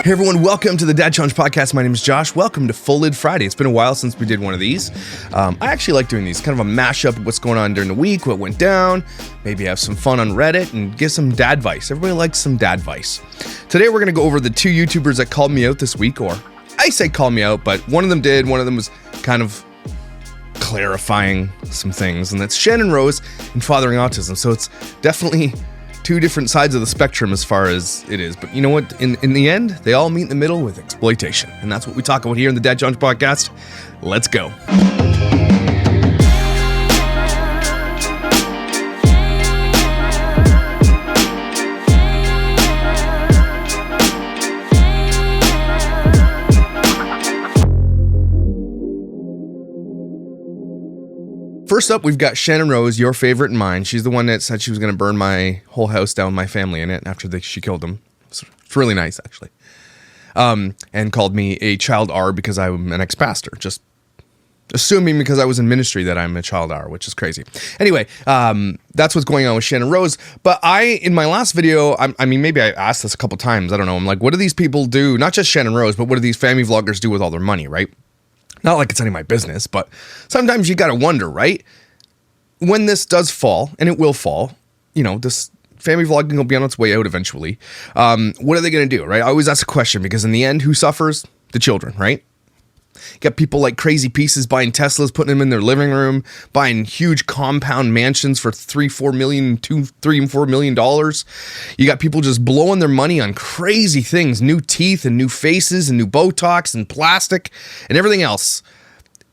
Hey everyone, welcome to the Dad Challenge Podcast. My name is Josh. Welcome to Full Lid Friday. It's been a while since we did one of these. I actually like doing these, kind of a mashup of what's going on during the week, what went down, maybe have some fun on Reddit, and give some dad advice. Everybody likes some dad advice. Today we're going to go over the two YouTubers that called me out this week, or I say call me out, but one of them did, one of them was kind of clarifying some things, and that's Shannon Rose and Fathering Autism. So it's definitely two different sides of the spectrum as far as it is. But you know what? In the end, they all meet in the middle with exploitation. And that's what we talk about here in the Dad Challenge Podcast. Let's go. First up, we've got Shannon Rose, your favorite and mine. She's the one that said she was going to burn my whole house down, my family in it, after she killed him. It's really nice, actually. And called me a child R because I'm an ex-pastor. Just assuming because I was in ministry that I'm a child R, which is crazy. Anyway, that's what's going on with Shannon Rose. But in my last video, I mean, maybe I asked this a couple times. I don't know. I'm like, what do these people do? Not just Shannon Rose, but what do these family vloggers do with all their money, right? Not like it's any of my business, but sometimes you got to wonder, right? When this does fall, and it will fall, you know, this family vlogging will be on its way out eventually. What are they going to do, right? I always ask a question because in the end, who suffers? The children, right? You got people like crazy pieces buying Teslas, putting them in their living room, buying huge compound mansions for $3 and $4 million. You got people just blowing their money on crazy things, new teeth and new faces and new Botox and plastic and everything else.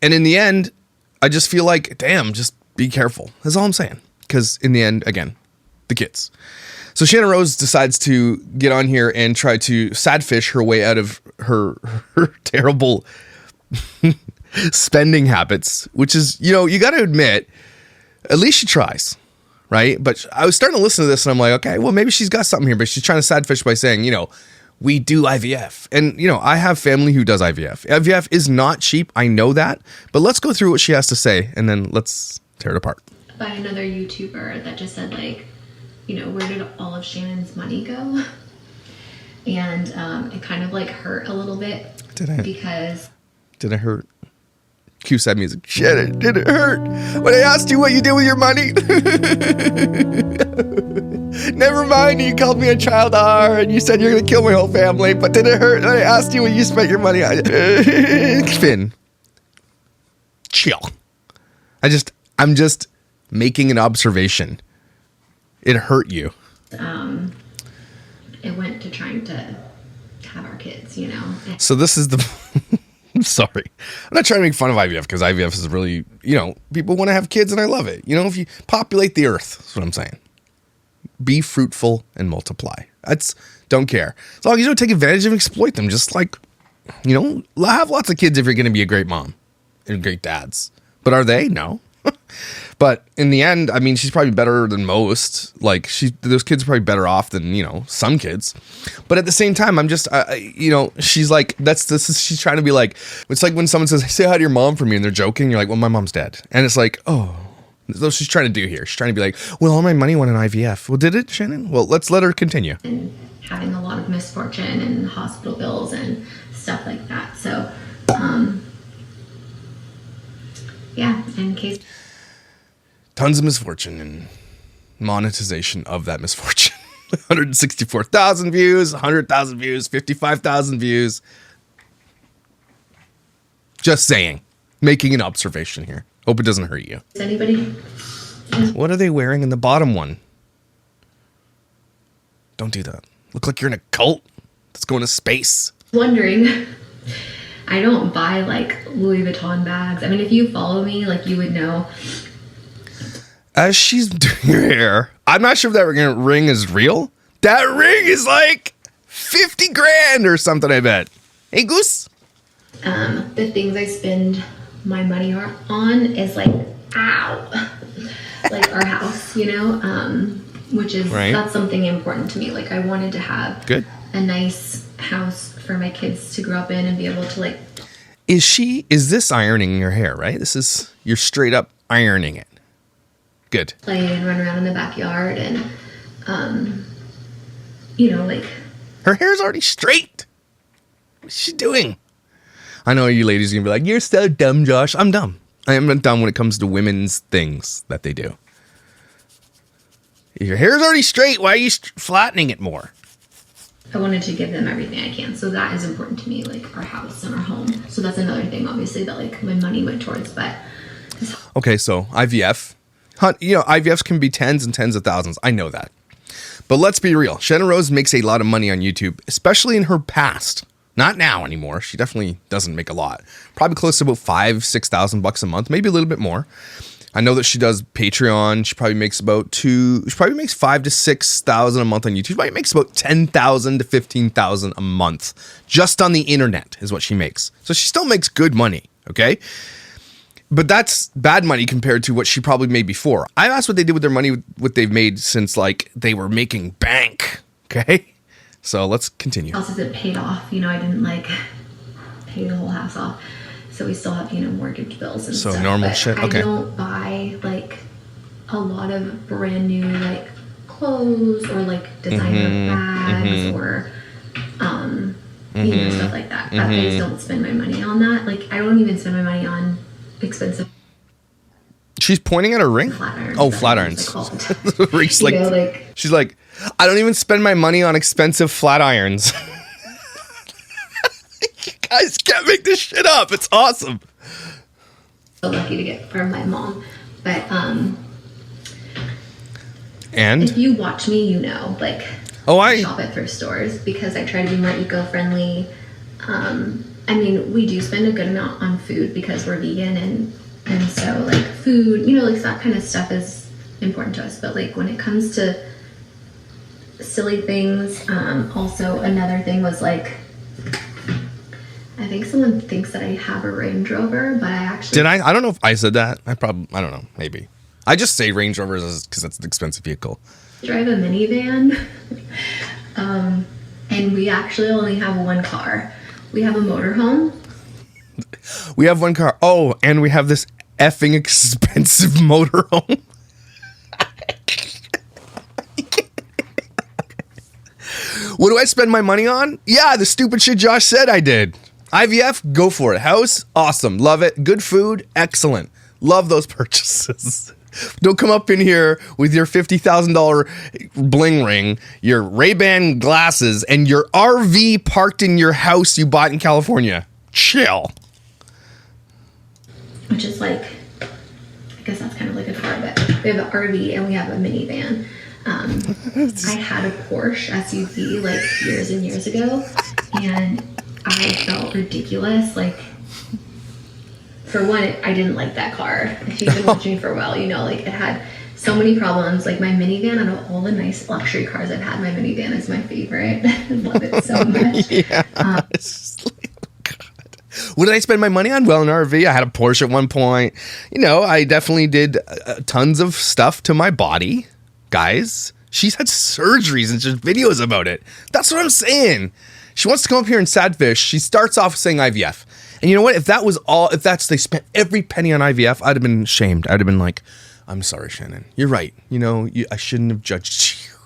And in the end, I just feel like, damn, just be careful. That's all I'm saying. Because in the end, again, the kids. So Shannon Rose decides to get on here and try to sadfish her way out of her terrible spending habits, which is, you know, you got to admit, at least she tries, right? But I was starting to listen to this and I'm like, okay, well, maybe she's got something here, but she's trying to sadfish by saying, you know, we do IVF. And, you know, I have family who does IVF. IVF is not cheap. I know that, but let's go through what she has to say and then let's tear it apart. By another YouTuber that just said, like, you know, where did all of Shannon's money go? And it kind of like hurt a little bit. Did it hurt? Cue sad music. Shannon, did it hurt when I asked you what you did with your money? Never mind, you called me a child R and you said you're going to kill my whole family, but did it hurt when I asked you what you spent your money on? Finn, chill. I'm just making an observation. It hurt you. It went to trying to have our kids, you know. So this is the... I'm sorry. I'm not trying to make fun of IVF because IVF is really, you know, people want to have kids and I love it. You know, if you populate the earth, that's what I'm saying. Be fruitful and multiply. Don't care. As long as you don't take advantage of and exploit them. Just like, you know, have lots of kids if you're going to be a great mom and great dads. But are they? No. But in the end, I mean, she's probably better than most. Like, those kids are probably better off than, you know, some kids. But at the same time, I'm just, you know, she's like, she's trying to be like, it's like when someone says, say hi to your mom for me, and they're joking. You're like, well, my mom's dead. And it's like, oh, that's what she's trying to do here. She's trying to be like, well, all my money went in IVF. Well, did it, Shannon? Well, let's let her continue. And having a lot of misfortune and hospital bills and stuff like that. So, yeah, in case... Tons of misfortune and monetization of that misfortune. 164,000 views, 100,000 views, 55,000 views. Just saying. Making an observation here. Hope it doesn't hurt you. Is anybody? What are they wearing in the bottom one? Don't do that. Look like you're in a cult that's going to space. Wondering. I don't buy like Louis Vuitton bags. I mean, if you follow me, like you would know. As she's doing her hair, I'm not sure if that ring is real. That ring is like 50 grand or something, I bet. Hey, Goose? The things I spend my money on is like, ow, like our house, you know, which is, right. That's something important to me. Like I wanted to have a nice house for my kids to grow up in and be able to like. Is this ironing your hair, right? You're straight up ironing it. Good. Play and run around in the backyard and, you know, like. Her hair's already straight. What's she doing? I know you ladies are going to be like, you're so dumb, Josh. I'm dumb. I am dumb when it comes to women's things that they do. Your hair's already straight. Why are you flattening it more? I wanted to give them everything I can. So that is important to me, like our house and our home. So that's another thing, obviously, that like my money went towards. But okay, so IVF. You know, IVFs can be tens and tens of thousands. I know that. But let's be real. Shannon Rose makes a lot of money on YouTube, especially in her past. Not now anymore. She definitely doesn't make a lot. Probably close to about $5,000-6,000 a month, maybe a little bit more. I know that she does Patreon. She probably makes about $5,000 to $6,000 a month on YouTube. She probably makes about $10,000 to $15,000 a month just on the internet is what she makes. So she still makes good money, okay? But that's bad money compared to what she probably made before. I asked what they did with their money, what they've made since like they were making bank, okay? So let's continue. Else it paid off. You know, I didn't like pay the whole house off. So we still have, you know, mortgage bills and stuff. So normal shit. Okay. I don't buy like a lot of brand new like clothes or like designer bags or you know, stuff like that. I just don't spend my money on that. Like I don't even spend my money on expensive. She's pointing at her ring. Flat irons. Oh, flat irons. She's like, she's like, I don't even spend my money on expensive flat irons. You guys can't make this shit up. It's awesome. So lucky to get from my mom, but and if you watch me, you know, like I shop at thrift stores because I try to be more eco-friendly. I mean, we do spend a good amount on food because we're vegan and so like food, you know, like that kind of stuff is important to us. But like when it comes to silly things, also another thing was like, I think someone thinks that I have a Range Rover, but I actually did. I don't know if I said that. I don't know. Maybe I just say Range Rovers because that's an expensive vehicle. Drive a minivan, and we actually only have one car. We have a motorhome. We have one car. Oh, and we have this effing expensive motorhome. What do I spend my money on? Yeah, the stupid shit Josh said I did. IVF, go for it. House, awesome. Love it. Good food, excellent. Love those purchases. Don't come up in here with your $50,000 bling ring, your Ray-Ban glasses, and your RV parked in your house you bought in California. Chill. Which is like, I guess that's kind of like a car, but we have an RV and we have a minivan. I had a Porsche SUV like years and years ago, and I felt ridiculous. Like, for one, I didn't like that car. If you've been watching me for a while, you know, like it had so many problems. Like my minivan, out of all the nice luxury cars I've had, my minivan is my favorite. I love it so much. Yeah. God. What did I spend my money on? Well, an RV. I had a Porsche at one point. You know, I definitely did tons of stuff to my body. Guys, she's had surgeries and just videos about it. That's what I'm saying. She wants to come up here and sadfish. She starts off saying IVF. And you know what? If they spent every penny on IVF, I'd have been shamed. I'd have been like, I'm sorry, Shannon. You're right. You know, I shouldn't have judged you.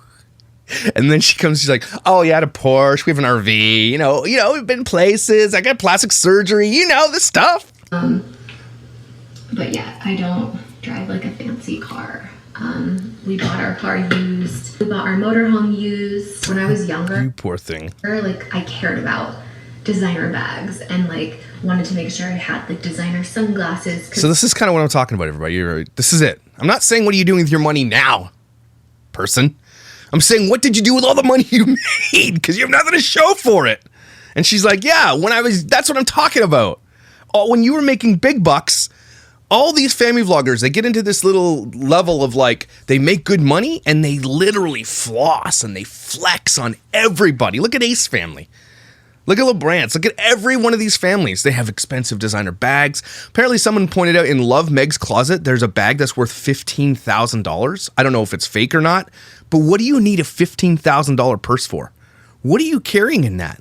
And then she's like, oh, you had a Porsche. We have an RV. You know, we've been places. I got plastic surgery. You know, this stuff. But yeah, I don't drive like a fancy car. We bought our car used. We bought our motorhome used. When I was younger, you poor thing. Like I cared about designer bags and like wanted to make sure I had like designer sunglasses. So this is kind of what I'm talking about, everybody. This is it. I'm not saying what are you doing with your money now, person. I'm saying what did you do with all the money you made? Because you have nothing to show for it. And she's like, yeah, that's what I'm talking about. When you were making big bucks, all these family vloggers, they get into this little level of like, they make good money and they literally floss and they flex on everybody. Look at Ace Family. Look at LeBrant's. Look at every one of these families. They have expensive designer bags. Apparently someone pointed out in Love Meg's closet, there's a bag that's worth $15,000. I don't know if it's fake or not, but what do you need a $15,000 purse for? What are you carrying in that?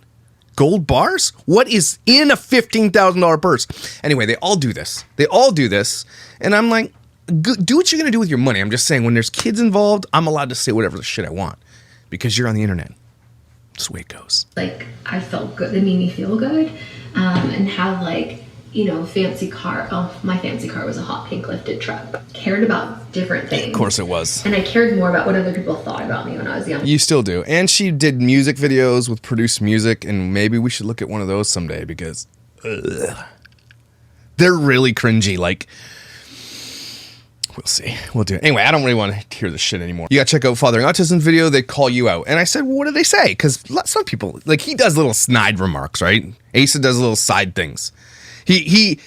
Gold bars? What is in a $15,000 purse? Anyway, they all do this. And I'm like, do what you're going to do with your money. I'm just saying when there's kids involved, I'm allowed to say whatever the shit I want because you're on the internet. That's the way it goes. Like, I felt good. It made me feel good. And have, like, you know, fancy car. Oh, my fancy car was a hot pink lifted truck. Cared about different things. Of course it was. And I cared more about what other people thought about me when I was young. You still do. And she did music videos with produced music, and maybe we should look at one of those someday because they're really cringy. Like, we'll see. We'll do it. Anyway, I don't really want to hear this shit anymore. You got to check out Fathering Autism video. They call you out. And I said, well, what do they say? Because some people, like, he does little snide remarks, right? Asa does little side things. He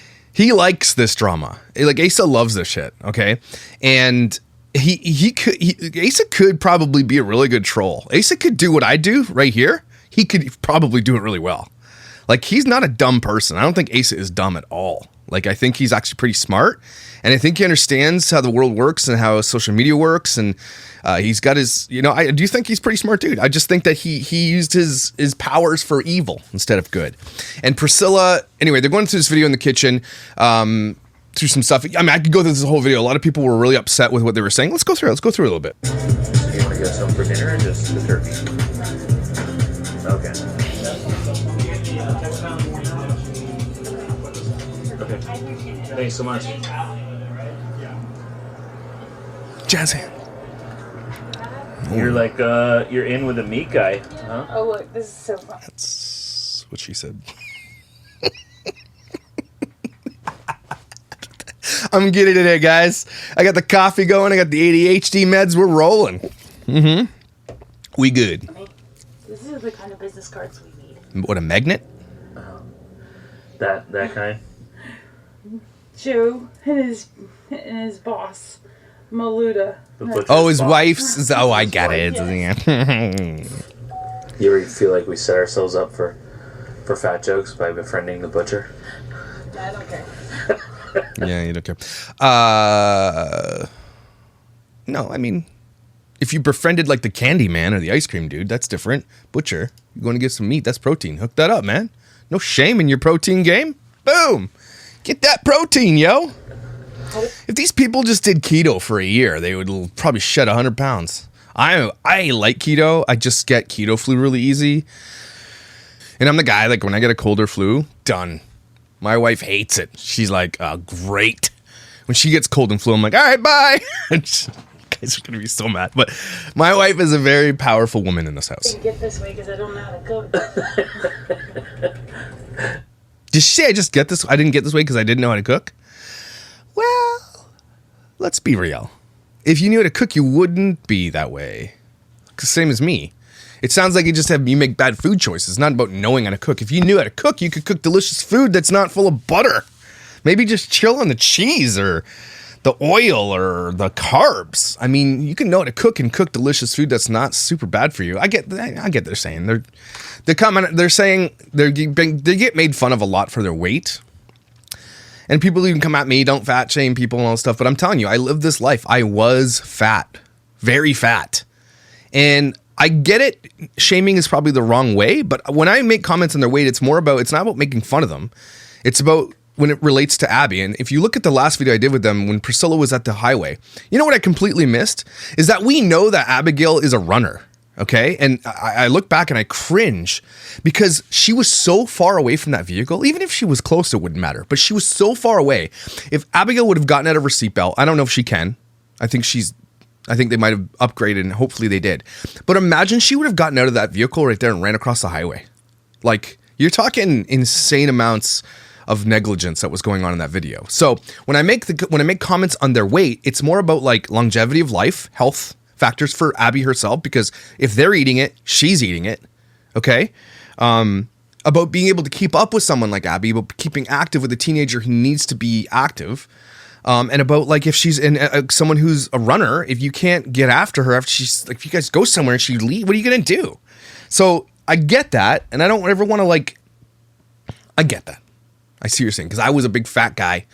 likes this drama. Like, Asa loves this shit, okay? And Asa could probably be a really good troll. Asa could do what I do right here. He could probably do it really well. Like, he's not a dumb person. I don't think Asa is dumb at all. Like, I think he's actually pretty smart. And I think he understands how the world works and how social media works. And he's got his, you know, I do think he's a pretty smart dude. I just think that he used his powers for evil instead of good. And Priscilla, anyway, they're going through this video in the kitchen, through some stuff. I mean, I could go through this whole video. A lot of people were really upset with what they were saying. Let's go through it. Let's go through it a little bit. Do you want to get some for dinner or just the turkey? Okay. Okay. Thanks so much. Jazz hand. You're like, you're in with a meat guy, huh? Oh, look, this is so fun. That's what she said. I'm getting today, guys. I got the coffee going. I got the ADHD meds. We're rolling. Mm-hmm. We good. This is the kind of business cards we need. What, a magnet? That kind? Joe and his boss, Maluda. Oh, his wife's. Oh, I got it. Yes. You ever feel like we set ourselves up for fat jokes by befriending the butcher? I don't care. Yeah, you don't care. No, I mean, if you befriended like the candy man or the ice cream dude, that's different. Butcher, you're going to get some meat. That's protein. Hook that up, man. No shame in your protein game. Boom. Get that protein, yo. If these people just did keto for a year, they would probably shed 100 pounds. I like keto. I just get keto flu really easy. And I'm the guy, like, when I get a cold or flu, done. My wife hates it. She's like, great. When she gets cold and flu, I'm like, all right, bye. Guys are going to be so mad. But my wife is a very powerful woman in this house. I get this way because I don't know how to cook. Did she say I just get this? I didn't get this way because I didn't know how to cook? Well, let's be real. If you knew how to cook, you wouldn't be that way. Same as me. It sounds like you make bad food choices. It's not about knowing how to cook. If you knew how to cook, you could cook delicious food that's not full of butter. Maybe just chill on the cheese or the oil or the carbs. I mean, you can know how to cook and cook delicious food that's not super bad for you. I get they're saying. They're saying they get made fun of a lot for their weight. And people even come at me, don't fat shame people and all this stuff. But I'm telling you, I lived this life. I was fat. Very fat. And I get it. Shaming is probably the wrong way. But when I make comments on their weight, it's not about making fun of them. It's about when it relates to Abby. And if you look at the last video I did with them, when Priscilla was at the highway, you know what I completely missed? Is that we know that Abigail is a runner. Okay. And I look back and I cringe because she was so far away from that vehicle. Even if she was close, it wouldn't matter. But she was so far away. If Abigail would have gotten out of her seatbelt, I don't know if she can. I think they might have upgraded and hopefully they did. But imagine she would have gotten out of that vehicle right there and ran across the highway. Like, you're talking insane amounts of negligence that was going on in that video. So when I make comments on their weight, it's more about like longevity of life, health factors for Abby herself, because if they're eating it, she's eating it. Okay. About being able to keep up with someone like Abby, about keeping active with a teenager who needs to be active. And about like if she's someone who's a runner, if you can't get after her after she's like, if you guys go somewhere and she leave, what are you going to do? So I get that. And I don't ever want to I get that. I see what you're saying. Cause I was a big fat guy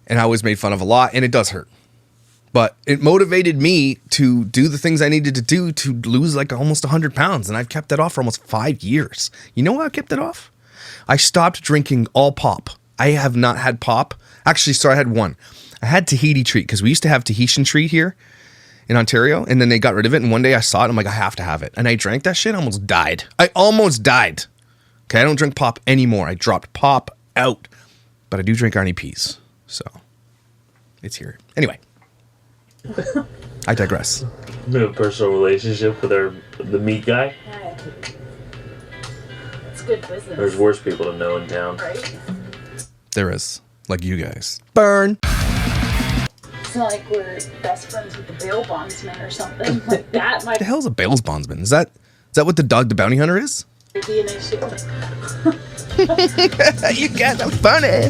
and I was made fun of a lot and it does hurt, but it motivated me to do the things I needed to do to lose like almost 100 pounds. And I've kept that off for almost 5 years. You know why I kept it off? I stopped drinking all pop. I have not had pop. Actually, sorry, I had one. I had Tahiti treat because we used to have Tahitian treat here. in Ontario, and then they got rid of it. And one day I saw it, I'm like, I have to have it. And I drank that shit, I almost died. Okay, I don't drink pop anymore. I dropped pop out, but I do drink Arnie Peas, so it's here. Anyway, I digress. We have a personal relationship with the meat guy. Yeah. It's good business. There's worse people to know in town. Right? There is, like you guys. Burn. It's not like we're best friends with the bail bondsman or something like that. What the hell's a bail bondsman? Is that what the Dog the Bounty Hunter is? DNA shit. You guys are funny.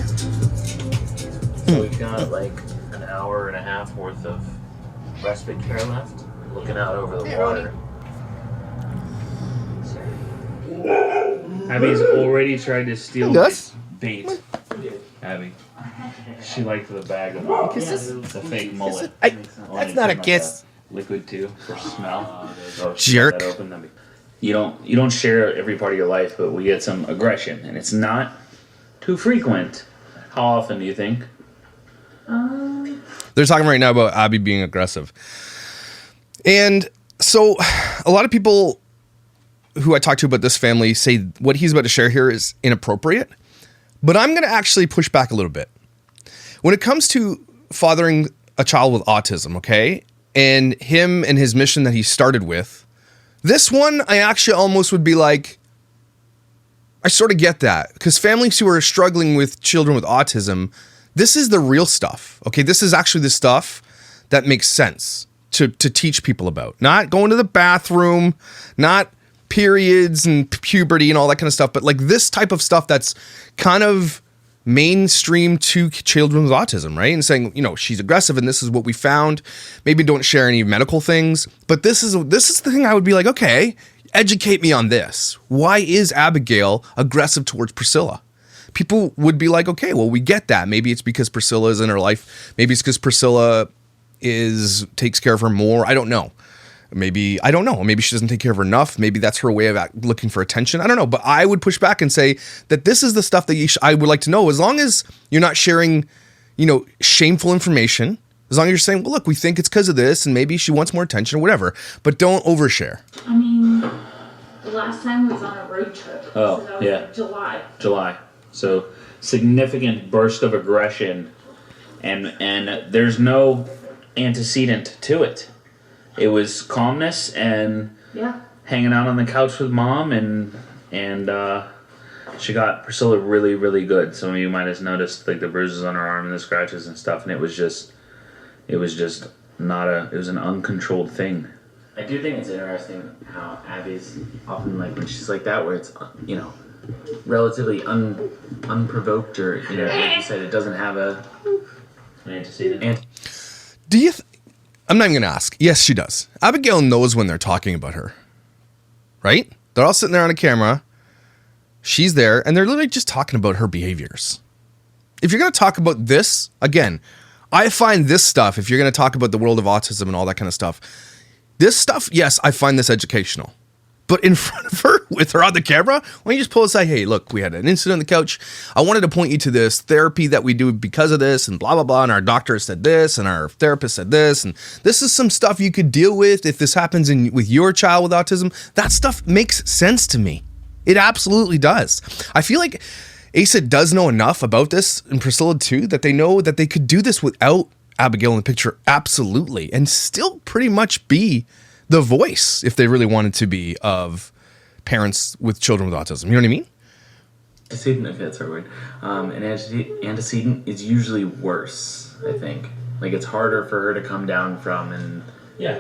So we've got like an hour and a half worth of respite care left. Looking out over the water. Abby's already tried to steal my bait. Abby. She liked the bag of the fake mullet. That's not a kiss. Liquid too for smell. Jerk. You don't share every part of your life, but we get some aggression, and it's not too frequent. How often do you think? They're talking right now about Abby being aggressive. And so a lot of people who I talk to about this family say what he's about to share here is inappropriate. But I'm going to actually push back a little bit. When it comes to fathering a child with autism, okay, and him and his mission that he started with, this one I actually almost would be like, I sort of get that. Because families who are struggling with children with autism, this is the real stuff. Okay, this is actually the stuff that makes sense to teach people about. Not going to the bathroom, not periods and puberty and all that kind of stuff, but like this type of stuff that's kind of mainstream to children with autism, right? And saying, she's aggressive and this is what we found. Maybe don't share any medical things, but this is the thing I would be like, okay, educate me on this. Why is Abigail aggressive towards Priscilla? People would be like, okay, well, we get that. Maybe it's because Priscilla is in her life. Maybe it's because Priscilla takes care of her more. I don't know. Maybe she doesn't take care of her enough. Maybe that's her way of looking for attention. I don't know. But I would push back and say that this is the stuff that I would like to know. As long as you're not sharing, shameful information. As long as you're saying, well, look, we think it's because of this, and maybe she wants more attention or whatever. But don't overshare. I mean, the last time was on a road trip. Oh, so that was yeah. Like July. So significant burst of aggression, and there's no antecedent to it. It was calmness and hanging out on the couch with mom, and she got Priscilla really, really good. Some of you might have noticed like the bruises on her arm and the scratches and stuff, and it was just not it was an uncontrolled thing. I do think it's interesting how Abby's often like when she's like that, where it's relatively unprovoked, or like you said, it doesn't have an antecedent. Do you? I'm not even going to ask. Yes, she does. Abigail knows when they're talking about her, right? They're all sitting there on a camera. She's there, and they're literally just talking about her behaviors. If you're going to talk about this, again, I find this stuff, if you're going to talk about the world of autism and all that kind of stuff, this stuff, yes, I find this educational. But in front of her, with her on the camera, why don't you just pull aside, hey, look, we had an incident on the couch. I wanted to point you to this therapy that we do because of this, and blah, blah, blah, and our doctor said this, and our therapist said this, and this is some stuff you could deal with if this happens with your child with autism. That stuff makes sense to me. It absolutely does. I feel like Asa does know enough about this, and Priscilla too, that they know that they could do this without Abigail in the picture, absolutely, and still pretty much be the voice, if they really wanted to be, of parents with children with autism. You know what I mean? Antecedent, if that's our word. An antecedent is usually worse, I think. Like, it's harder for her to come down from and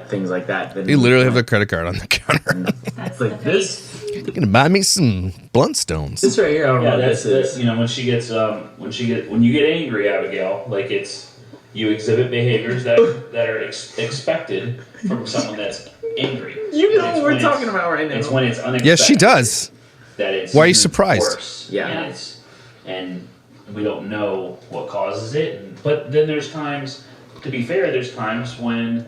things like that. They literally have their credit card on the counter. That's like this. You're going to buy me some Bluntstones. This right here, I don't know what this is. When you get angry, Abigail, like you exhibit behaviors that are expected from someone that's angry. You know what we're talking about right now. It's when it's unexpected. Yes, she does. That it's Why are you surprised? Worse. Yeah. And we don't know what causes it. But then there's times, to be fair, there's times when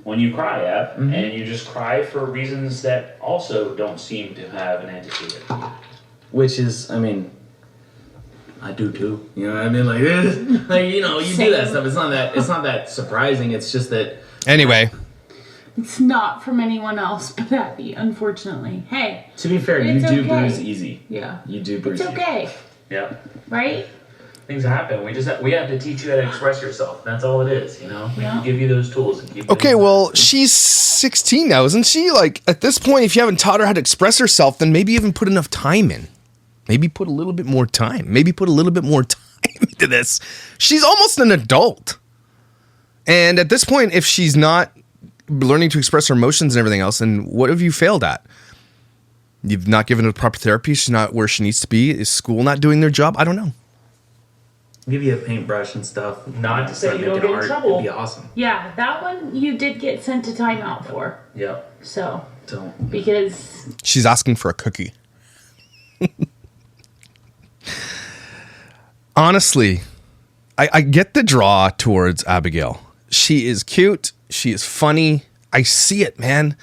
you cry, Ab, and you just cry for reasons that also don't seem to have an antecedent. Which is, I mean, I do too. You know what I mean? Like, you do that stuff. It's not that surprising. It's just that. Anyway, It's not from anyone else but Abby, unfortunately. Hey. To be fair, you do bruise easy. Yeah. You do bruise It's okay. easy. Yeah. Right? Things happen. We have to teach you how to express yourself. That's all it is, you know? We Yeah. can give you those tools. And keep Okay, well, she's 16 now, isn't she? Like, at this point, if you haven't taught her how to express herself, then maybe even put enough time in. Maybe put a little bit more time. Maybe put a little bit more time into this. She's almost an adult. And at this point, if she's not learning to express her emotions and everything else, then what have you failed at? You've not given her proper therapy. She's not where she needs to be. Is school not doing their job? I don't know. Give you a paintbrush and stuff. Not to say Start you don't making get in trouble. It'd be awesome. Yeah, that one you did get sent to timeout for. Yeah. So, Don't. because She's asking for a cookie. Honestly, I get the draw towards Abigail. She is cute. She is funny. I see it, man.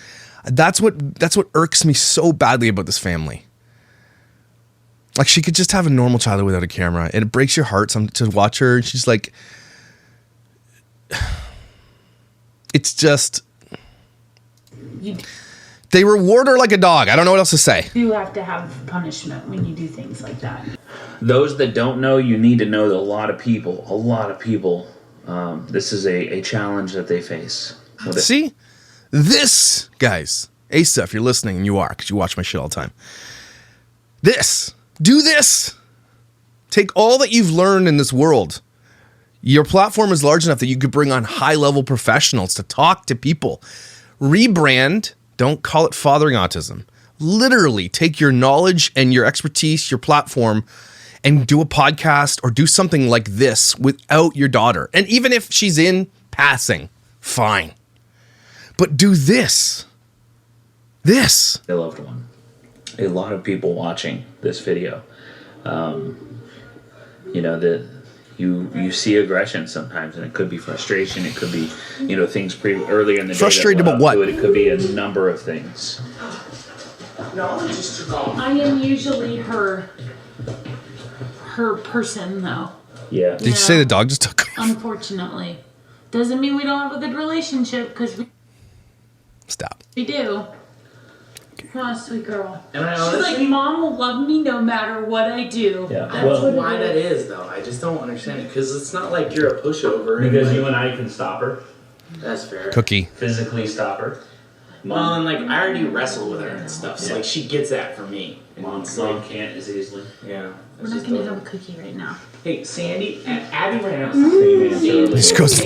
That's what irks me so badly about this family. Like, she could just have a normal childhood without a camera, and it breaks your heart to watch her. And she's like, it's just, they reward her like a dog. I don't know what else to say. you have to have punishment when you do things like that. Those that don't know, you need to know that a lot of people, this is a challenge that they face. See? This, guys, Asa, if you're listening, and you are, because you watch my shit all the time. Do this. Take all that you've learned in this world. Your platform is large enough that you could bring on high-level professionals to talk to people. Rebrand. Don't call it fathering autism. Literally take your knowledge and your expertise, your platform, and do a podcast or do something like this without your daughter. And even if she's in passing, fine. But do this. This. A loved one. A lot of people watching this video. That you see aggression sometimes, and it could be frustration. It could be, things earlier in the day. Frustrated about what? It could be a number of things. I am usually her person, though. Yeah. Did you say the dog just took off? Unfortunately. Doesn't mean we don't have a good relationship, because Stop. we do. Oh, sweet girl. And I She's like, Mom will love me no matter what I do. Yeah. I don't know why that is, though. I just don't understand it. Because it's not like you're a pushover. Because and, you and I can stop her. That's fair. Cookie. Physically stop her. Well, and I already wrestle with her and stuff. So, she gets that from me. And Mom can't as easily. Yeah. We're not going to have a cookie right now. Hey, Sandy, Abby ran out. She goes,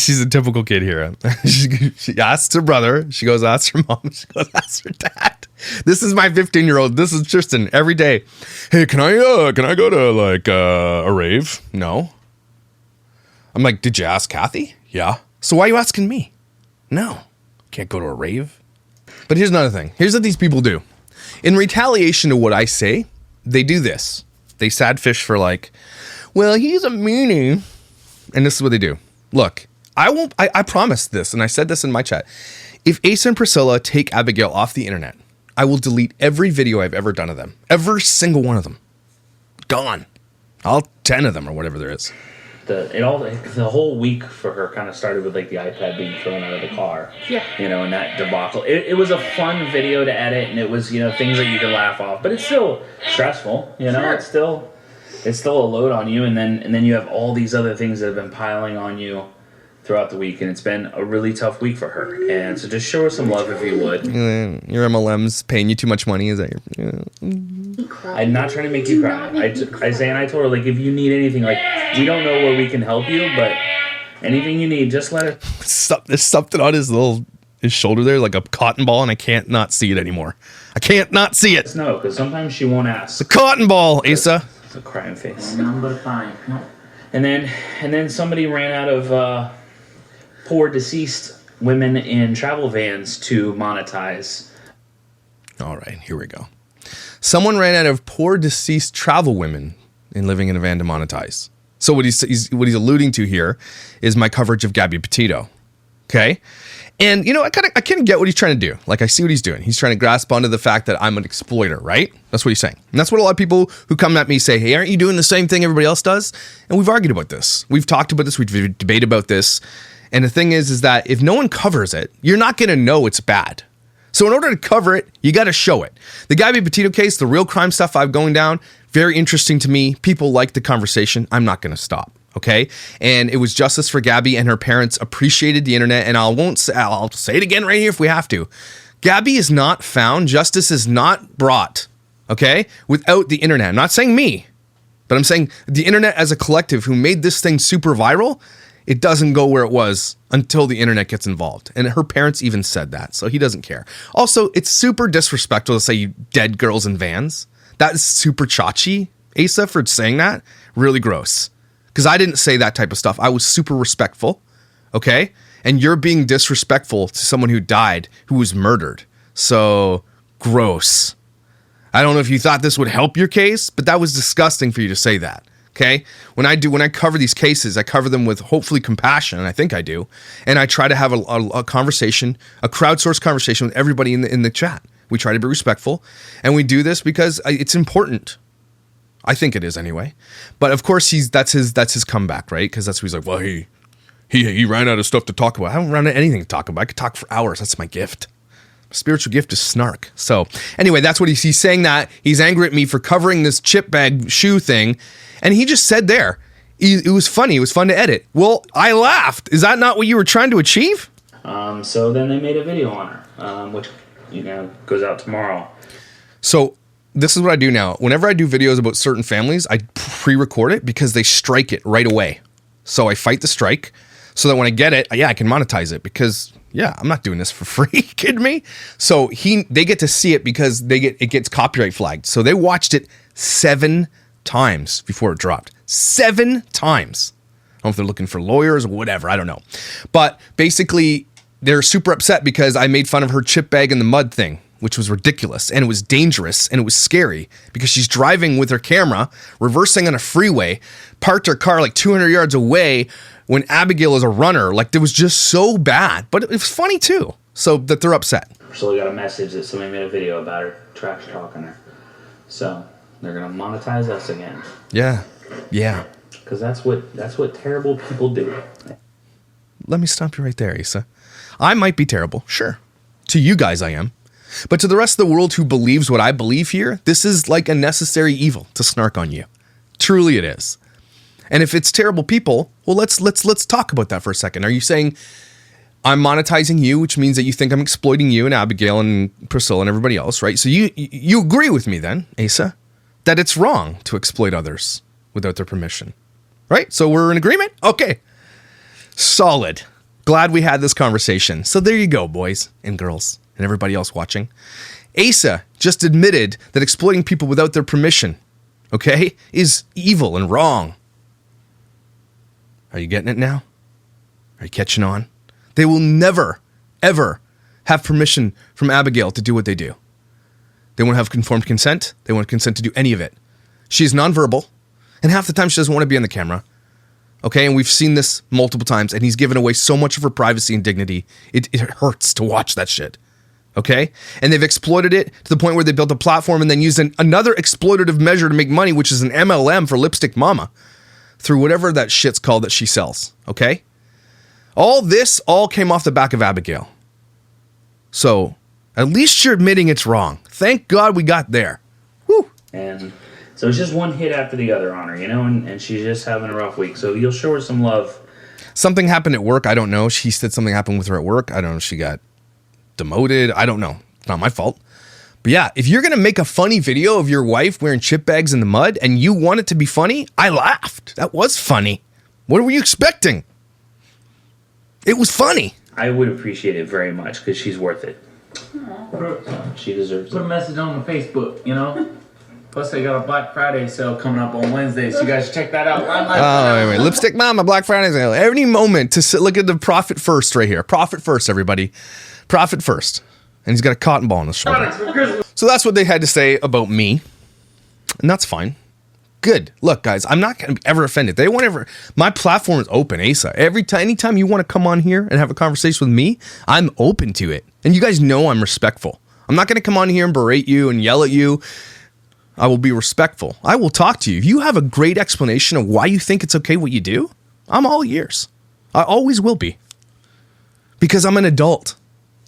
she's a typical kid here. She asks her brother. She goes, asks her mom. She goes, asks her dad. This is my 15-year-old. This is Tristan every day. Hey, can I go to a rave? No. I'm like, did you ask Kathy? Yeah. So why are you asking me? No. Can't go to a rave. But here's another thing. Here's what these people do. In retaliation to what I say, they do this. They sad fish for well, he's a meanie. And this is what they do. Look, I promised this, and I said this in my chat. If Asa and Priscilla take Abigail off the internet, I will delete every video I've ever done of them. Every single one of them. Gone. All 10 of them or whatever there is. The whole week for her kind of started with the iPad being thrown out of the car. Yeah. And that debacle. It was a fun video to edit, and it was things that you could laugh off, but it's still stressful. Sure. It's still a load on you, and then you have all these other things that have been piling on you throughout the week, and it's been a really tough week for her. And so just show her some love if you would. Your MLM's paying you too much money. Is that your? I'm not trying to make you cry. I told her if you need anything, we don't know where we can help you, but anything you need, just let her. There's something on his shoulder there, like a cotton ball, and I can't not see it anymore. I can't not see it. No, because sometimes she won't ask. The cotton ball, Asa. It's a crying face. No, but fine. No. And then somebody ran out of poor deceased women in travel vans to monetize. All right, here we go. Someone ran out of poor deceased travel women in living in a van to monetize. So what he's alluding to here is my coverage of Gabby Petito. Okay? And I kind of get what he's trying to do. I see what he's doing. He's trying to grasp onto the fact that I'm an exploiter, right? That's what he's saying. And that's what a lot of people who come at me say, hey, aren't you doing the same thing everybody else does? And we've argued about this. We've talked about this. We've debated about this. And the thing is that if no one covers it, you're not going to know it's bad. So in order to cover it, you got to show it. The Gabby Petito case, the real crime stuff I've going down, very interesting to me. People like the conversation. I'm not going to stop. Okay. And it was justice for Gabby, and her parents appreciated the internet. And I'll say it again right here if we have to. Gabby is not found. Justice is not brought. Okay. Without the internet. I'm not saying me, but I'm saying the internet as a collective who made this thing super viral. It doesn't go where it was until the internet gets involved. And her parents even said that. So he doesn't care. Also, it's super disrespectful to say you dead girls in vans. That is super chachi, Asa, for saying that. Really gross. Because I didn't say that type of stuff. I was super respectful. Okay? And you're being disrespectful to someone who died, who was murdered. So, gross. I don't know if you thought this would help your case, but that was disgusting for you to say that. Okay. When I cover these cases, I cover them with hopefully compassion, and I think I do. And I try to have a conversation, a crowdsourced conversation with everybody in the chat. We try to be respectful, and we do this because it's important. I think it is anyway. But of course, that's his comeback, right? Because that's what he's like. Well, he ran out of stuff to talk about. I haven't run out of anything to talk about. I could talk for hours. That's my gift. My spiritual gift is snark. So anyway, that's what he's saying. That he's angry at me for covering this chip bag shoe thing. And he just said there, it was funny. It was fun to edit. Well, I laughed. Is that not what you were trying to achieve? So then they made a video on her, which, goes out tomorrow. So this is what I do now. Whenever I do videos about certain families, I pre-record it because they strike it right away. So I fight the strike so that when I get it, I can monetize it because, I'm not doing this for free. Kidding me? So they get to see it because it gets copyright flagged. So they watched it 7 times before it dropped. 7 times. I don't know if they're looking for lawyers or whatever. I don't know. But basically, they're super upset because I made fun of her chip bag in the mud thing, which was ridiculous. And it was dangerous. And it was scary because she's driving with her camera, reversing on a freeway, parked her car like 200 yards away when Abigail is a runner. Like, it was just so bad. But it was funny, too. So that they're upset. So we got a message that somebody made a video about her, trash talking her. So they're gonna monetize us again. Yeah. Because that's what terrible people do. Let me stop you right there, Asa. I might be terrible, sure. To you guys, I am. But to the rest of the world who believes what I believe here, this is like a necessary evil to snark on you. Truly, it is. And if it's terrible people, well, let's talk about that for a second. Are you saying I'm monetizing you, which means that you think I'm exploiting you and Abigail and Priscilla and everybody else, right? So you agree with me then, Asa, that it's wrong to exploit others without their permission, right? So we're in agreement? Okay. Solid. Glad we had this conversation. So there you go, boys and girls and everybody else watching. Asa just admitted that exploiting people without their permission, okay, is evil and wrong. Are you getting it now? Are you catching on? They will never, ever have permission from Abigail to do what they do. They won't have informed consent. They won't consent to do any of it. She is nonverbal, and half the time she doesn't want to be on the camera. Okay, and we've seen this multiple times, and he's given away so much of her privacy and dignity. It hurts to watch that shit. Okay? And they've exploited it to the point where they built a platform and then used another exploitative measure to make money, which is an MLM for Lipstick Mama, through whatever that shit's called that she sells. Okay? All this came off the back of Abigail. So, at least you're admitting it's wrong. Thank God we got there. Whew. And so it's just one hit after the other on her, and she's just having a rough week. So you'll show her some love. Something happened at work. I don't know. She said something happened with her at work. I don't know if she got demoted. I don't know. It's not my fault. But yeah, if you're going to make a funny video of your wife wearing chip bags in the mud and you want it to be funny, I laughed. That was funny. What were you expecting? It was funny. I would appreciate it very much because she's worth it. She deserves it. Put a message on the Facebook, Plus, they got a Black Friday sale coming up on Wednesday, so you guys should check that out. Wait. Lipstick Mama, Black Friday sale. Any moment to look at the profit first right here. Profit first, everybody. Profit first. And he's got a cotton ball on his shoulder. So that's what they had to say about me. And that's fine. Good. Look, guys, I'm not going to be ever offended. My platform is open, Asa. Anytime you want to come on here and have a conversation with me, I'm open to it. And you guys know I'm respectful. I'm not going to come on here and berate you and yell at you. I will be respectful. I will talk to you. If you have a great explanation of why you think it's okay what you do, I'm all ears. I always will be. because I'm an adult.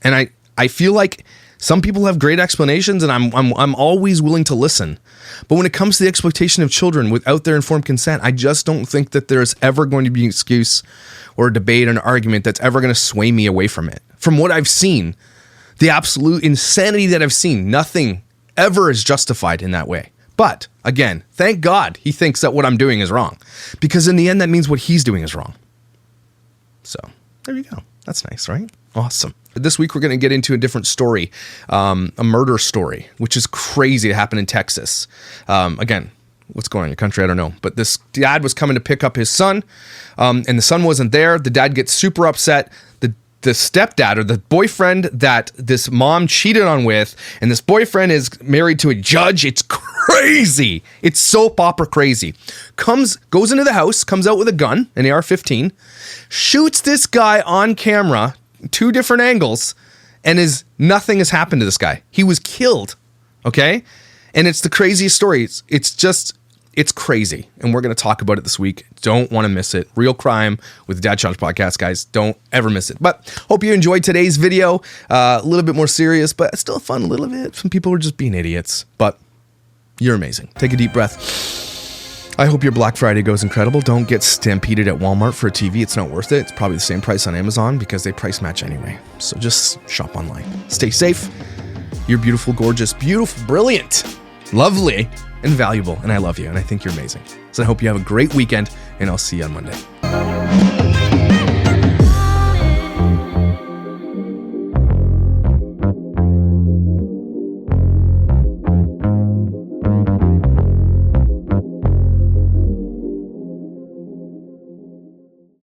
And I feel like some people have great explanations, and I'm always willing to listen. But when it comes to the exploitation of children without their informed consent, I just don't think that there's ever going to be an excuse or a debate or an argument that's ever going to sway me away from it. From what I've seen, the absolute insanity that I've seen, nothing ever is justified in that way. But again, thank God he thinks that what I'm doing is wrong, because in the end, that means what he's doing is wrong. So there you go. That's nice, right? Awesome. This week, we're going to get into a different story, a murder story, which is crazy to happen in Texas. Again, what's going on in your country? I don't know. But this dad was coming to pick up his son, and the son wasn't there. The dad gets super upset. The stepdad, or the boyfriend that this mom cheated on with, and this boyfriend is married to a judge. It's crazy. It's soap opera crazy. Goes into the house, comes out with a gun, an AR-15, shoots this guy on camera, 2 different angles, and nothing has happened to this guy. He was killed. Okay? And it's the craziest story. It's crazy. And we're going to talk about it this week. Don't want to miss it. Real Crime with the Dad Challenge podcast, guys. Don't ever miss it. But hope you enjoyed today's video. A little bit more serious, but still fun a little bit. Some people are just being idiots, but you're amazing. Take a deep breath. I hope your Black Friday goes incredible. Don't get stampeded at Walmart for a TV. It's not worth it. It's probably the same price on Amazon because they price match anyway. So just shop online. Stay safe. You're beautiful, gorgeous, beautiful, brilliant, lovely, and valuable, and I love you, and I think you're amazing. So I hope you have a great weekend, and I'll see you on Monday.